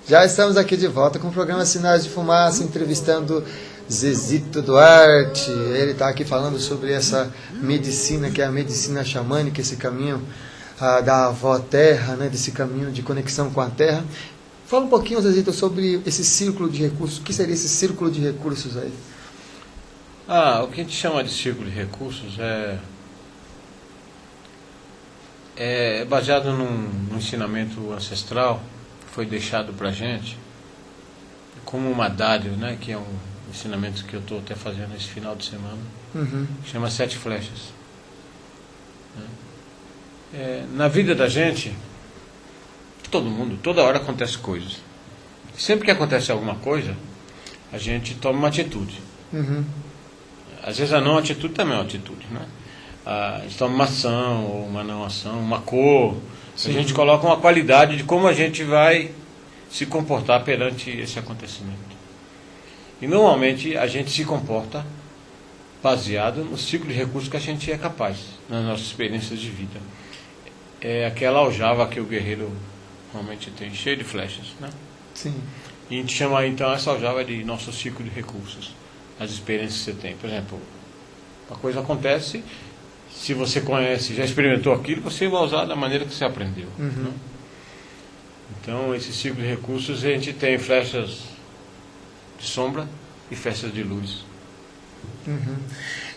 Já estamos aqui de volta com o programa Sinais de Fumaça, entrevistando Zezito Duarte. Ele está aqui falando sobre essa medicina, que é a medicina xamânica, esse caminho da avó terra, né, desse caminho de conexão com a terra. Fala um pouquinho, Zezito, sobre esse círculo de recursos. O que seria esse círculo de recursos aí? O que a gente chama de círculo de recursos é baseado num ensinamento ancestral que foi deixado para a gente como uma dádiva, né, que é um ensinamento que eu estou até fazendo esse final de semana, que chama 7 flechas. Na vida da gente, todo mundo, toda hora acontece coisas. Sempre que acontece alguma coisa, a gente toma uma atitude. Às vezes a não atitude também é uma atitude, né? A gente toma uma ação, ou uma não ação, uma cor. Sim. A gente coloca uma qualidade de como a gente vai se comportar perante esse acontecimento. E normalmente a gente se comporta baseado no ciclo de recursos que a gente é capaz, nas nossas experiências de vida. É aquela aljava que o guerreiro normalmente tem, cheio de flechas, né? Sim. E a gente chama então essa aljava de nosso ciclo de recursos, as experiências que você tem. Por exemplo, uma coisa acontece, se você conhece, já experimentou aquilo, você vai usar da maneira que você aprendeu. Né? Então, esse ciclo de recursos, a gente tem flechas de sombra e flechas de luz.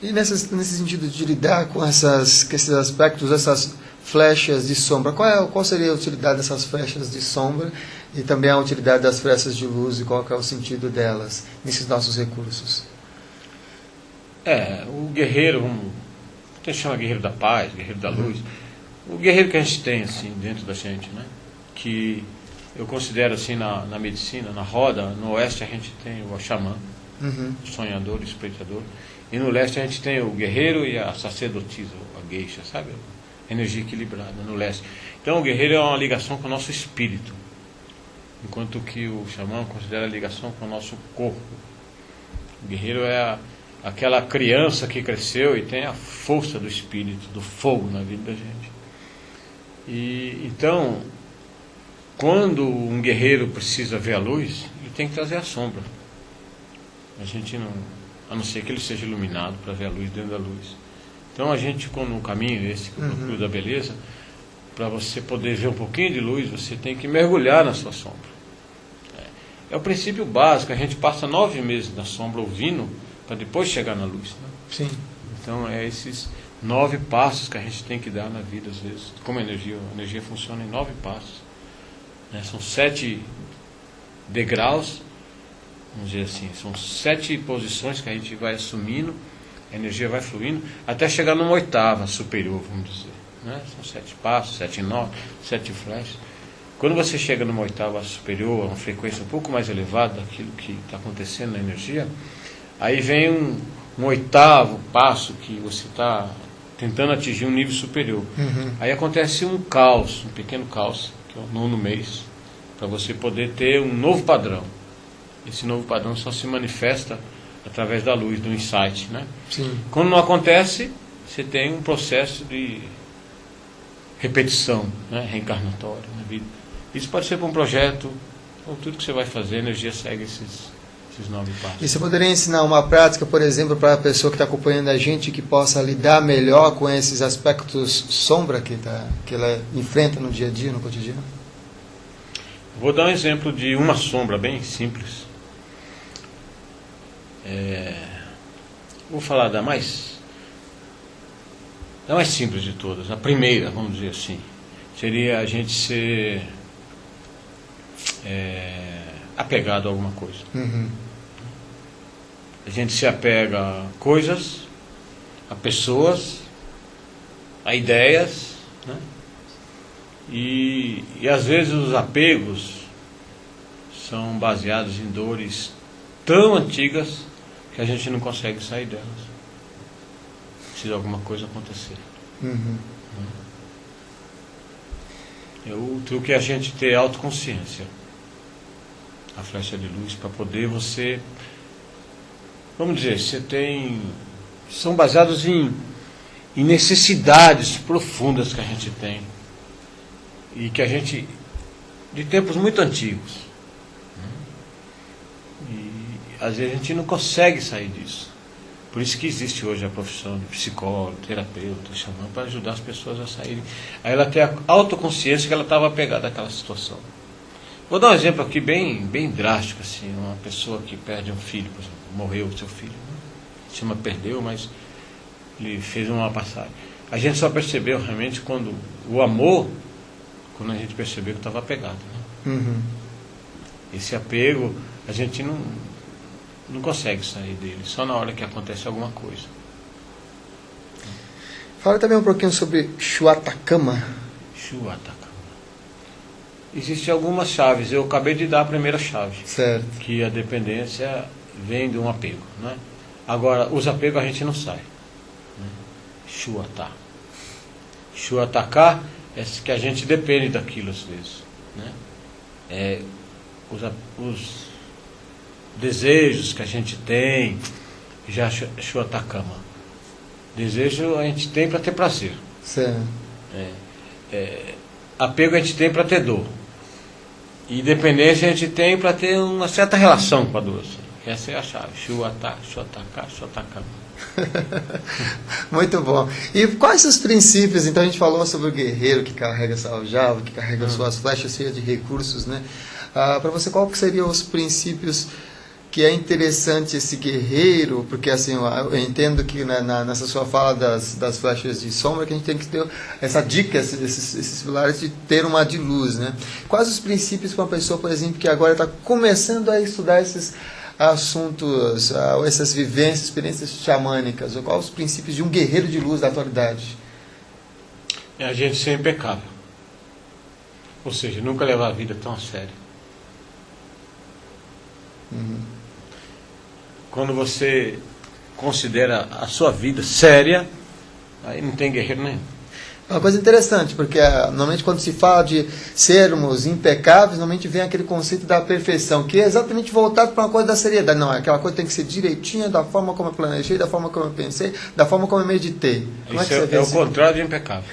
E nesse sentido de lidar com esses aspectos, essas flechas de sombra, qual seria a utilidade dessas flechas de sombra e também a utilidade das flechas de luz, e qual que é o sentido delas nesses nossos recursos? O guerreiro, a gente chama guerreiro da paz, guerreiro da luz. O guerreiro que a gente tem assim dentro da gente, né? Que eu considero assim na medicina, na roda, no oeste a gente tem o xamã, o sonhador, o espreitador, e no leste a gente tem o guerreiro e a sacerdotisa, a geisha, sabe? Energia equilibrada no leste. Então o guerreiro é uma ligação com o nosso espírito, enquanto que o xamã considera a ligação com o nosso corpo. O guerreiro é aquela criança que cresceu e tem a força do espírito, do fogo na vida da gente. E então, quando um guerreiro precisa ver a luz, ele tem que trazer a sombra. A gente não, a não ser que ele seja iluminado para ver a luz dentro da luz. Então a gente, no caminho esse que eu procuro da beleza, para você poder ver um pouquinho de luz, você tem que mergulhar na sua sombra. É o princípio básico. A gente passa 9 meses na sombra ouvindo para depois chegar na luz, né? Sim. Então é esses 9 passos que a gente tem que dar na vida, às vezes. Como a energia funciona em 9 passos, né? São 7 degraus, vamos dizer assim, são 7 posições que a gente vai assumindo, a energia vai fluindo, até chegar numa 8ª superior, vamos dizer, né? São 7 passos, 7 nós, 7 flechas. Quando você chega numa 8ª superior, uma frequência um pouco mais elevada daquilo que está acontecendo na energia, aí vem um 8º passo que você está tentando atingir um nível superior. Aí acontece um caos, um pequeno caos, que é o 9º mês, para você poder ter um novo padrão. Esse novo padrão só se manifesta através da luz, do insight, né? Sim. Quando não acontece, você tem um processo de repetição, né, reencarnatória na vida. Isso pode ser para um projeto, ou tudo que você vai fazer, a energia segue esses 9 passos. E você poderia ensinar uma prática, por exemplo, para a pessoa que está acompanhando a gente, que possa lidar melhor com esses aspectos sombra que ela enfrenta no dia a dia, no cotidiano? Vou dar um exemplo de uma sombra bem simples. Vou falar da mais simples de todas. A primeira, vamos dizer assim, seria a gente ser apegado a alguma coisa. A gente se apega a coisas, a pessoas, a ideias, né? E às vezes os apegos são baseados em dores tão antigas que a gente não consegue sair delas. Precisa alguma coisa acontecer. O truque é a gente ter autoconsciência, a flecha de luz, para poder você, vamos dizer, são baseados em necessidades profundas que a gente tem e que a gente, de tempos muito antigos, às vezes a gente não consegue sair disso. Por isso que existe hoje a profissão de psicólogo, terapeuta, xamã, para ajudar as pessoas a saírem. Aí ela tem a autoconsciência que ela estava apegada àquela situação. Vou dar um exemplo aqui bem drástico, assim, uma pessoa que perde um filho, por exemplo, morreu o seu filho, né? Chama perdeu, mas ele fez uma passagem. A gente só percebeu realmente quando o amor, quando a gente percebeu que estava apegado, né? Uhum. Esse apego, a gente não consegue sair dele, só na hora que acontece alguma coisa. Fala também um pouquinho sobre Shuatakama. Shuatakama. Existem algumas chaves, eu acabei de dar a primeira chave. Certo. Que a dependência vem de um apego, né? Agora, os apegos a gente não sai. Né? Shuata. Shuataka é que a gente depende daquilo às vezes. Né? Os desejos que a gente tem, já Shuatakama. Desejo a gente tem para ter prazer. Certo. Apego a gente tem para ter dor. E dependência a gente tem para ter uma certa relação com a dor. Essa é a chave. Shuataka, Shuatakama. Muito bom. E quais os princípios? Então a gente falou sobre o guerreiro que carrega essa aljava, que carrega suas flechas cheias de recursos, né? Para você, qual que seriam os princípios que é interessante esse guerreiro? Porque assim, eu entendo que nessa sua fala das flechas de sombra, que a gente tem que ter essa dica, esses pilares de ter uma de luz, né? Quais os princípios para uma pessoa, por exemplo, que agora está começando a estudar esses assuntos, essas vivências, experiências xamânicas, ou quais os princípios de um guerreiro de luz da atualidade? É a gente ser impecável. Ou seja, nunca levar a vida tão a sério. Uhum. Quando você considera a sua vida séria, aí não tem guerreiro nenhum. Uma coisa interessante, porque normalmente quando se fala de sermos impecáveis, normalmente vem aquele conceito da perfeição, que é exatamente voltado para uma coisa da seriedade. Não, aquela coisa tem que ser direitinha, da forma como eu planejei, da forma como eu pensei, da forma como eu meditei. Como isso é que você vê o isso? contrário de impecável.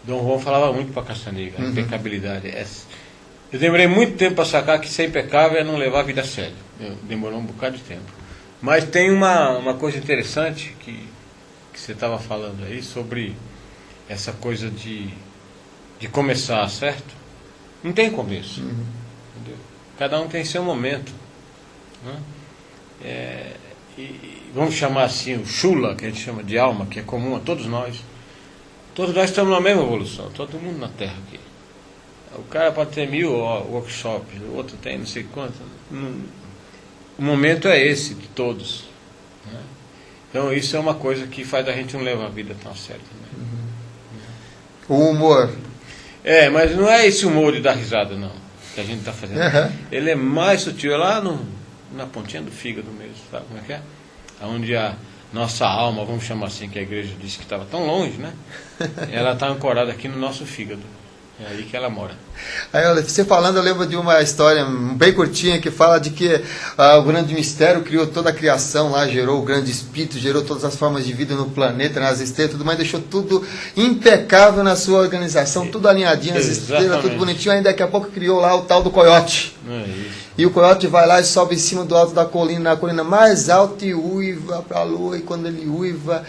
Dom Juan falava muito para Castaneda, impecabilidade. Eu demorei muito tempo para sacar que ser impecável é não levar a vida a sério. Demorou um bocado de tempo. Mas tem uma coisa interessante que você estava falando aí sobre essa coisa de começar, certo? Não tem começo. Entendeu? Cada um tem seu momento. Né? E vamos chamar assim o Shula, que a gente chama de alma, que é comum a todos nós. Todos nós estamos na mesma evolução, todo mundo na Terra aqui. O cara pode ter 1000 workshops, o outro tem não sei quanto. O momento é esse de todos. Né? Então isso é uma coisa que faz a gente não levar a vida tão a sério. Né? O humor. Mas não é esse humor de dar risada, não, que a gente está fazendo. Ele é mais sutil, é lá na pontinha do fígado mesmo, sabe como é que é? Onde a nossa alma, vamos chamar assim, que a igreja disse que estava tão longe, né? Ela está ancorada aqui no nosso fígado. É aí que ela mora. Aí, olha, você falando, eu lembro de uma história bem curtinha que fala de que o grande mistério criou toda a criação lá, gerou o grande espírito, gerou todas as formas de vida no planeta, nas estrelas, tudo mais, deixou tudo impecável na sua organização, tudo alinhadinho, as estrelas, tudo bonitinho, aí daqui a pouco criou lá o tal do coiote. E o coiote vai lá e sobe em cima do alto da colina, na colina mais alta, e uiva para a lua, e quando ele uiva,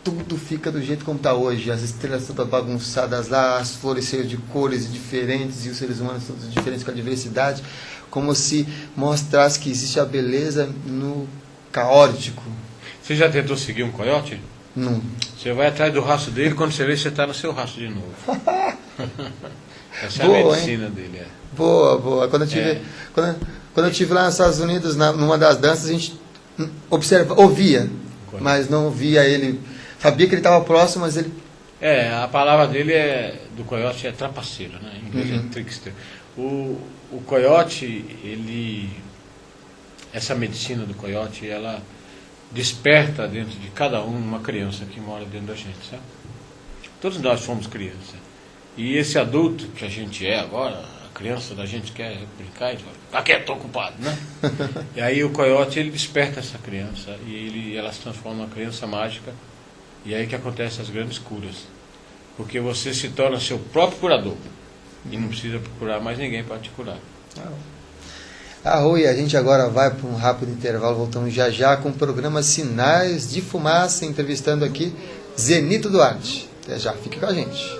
tudo fica do jeito como está hoje, as estrelas todas bagunçadas lá, as flores cheias de cores diferentes, e os seres humanos todos diferentes com a diversidade, como se mostrasse que existe a beleza no caótico. Você já tentou seguir um coiote? Não. Você vai atrás do rastro dele, quando você vê, você está no seu rastro de novo. Essa boa, é a medicina dele. Boa. Quando eu estive lá nos Estados Unidos, numa das danças, a gente ouvia, mas não via ele. Sabia que ele estava próximo, mas ele... A palavra dele do coiote é trapaceiro, né? Em inglês é trickster. O coiote, essa medicina do coiote, ela desperta dentro de cada um uma criança que mora dentro da gente, sabe? Todos nós fomos crianças. E esse adulto que a gente é agora, a criança da gente quer brincar e fala, aqui estou ocupado, né? E aí o coiote, ele desperta essa criança e ela se transforma numa criança mágica. E aí que acontecem as grandes curas. Porque você se torna seu próprio curador. E não precisa procurar mais ninguém para te curar. E a gente agora vai para um rápido intervalo, voltamos já já com o programa Sinais de Fumaça, entrevistando aqui Zenito Duarte. Até já, fique com a gente.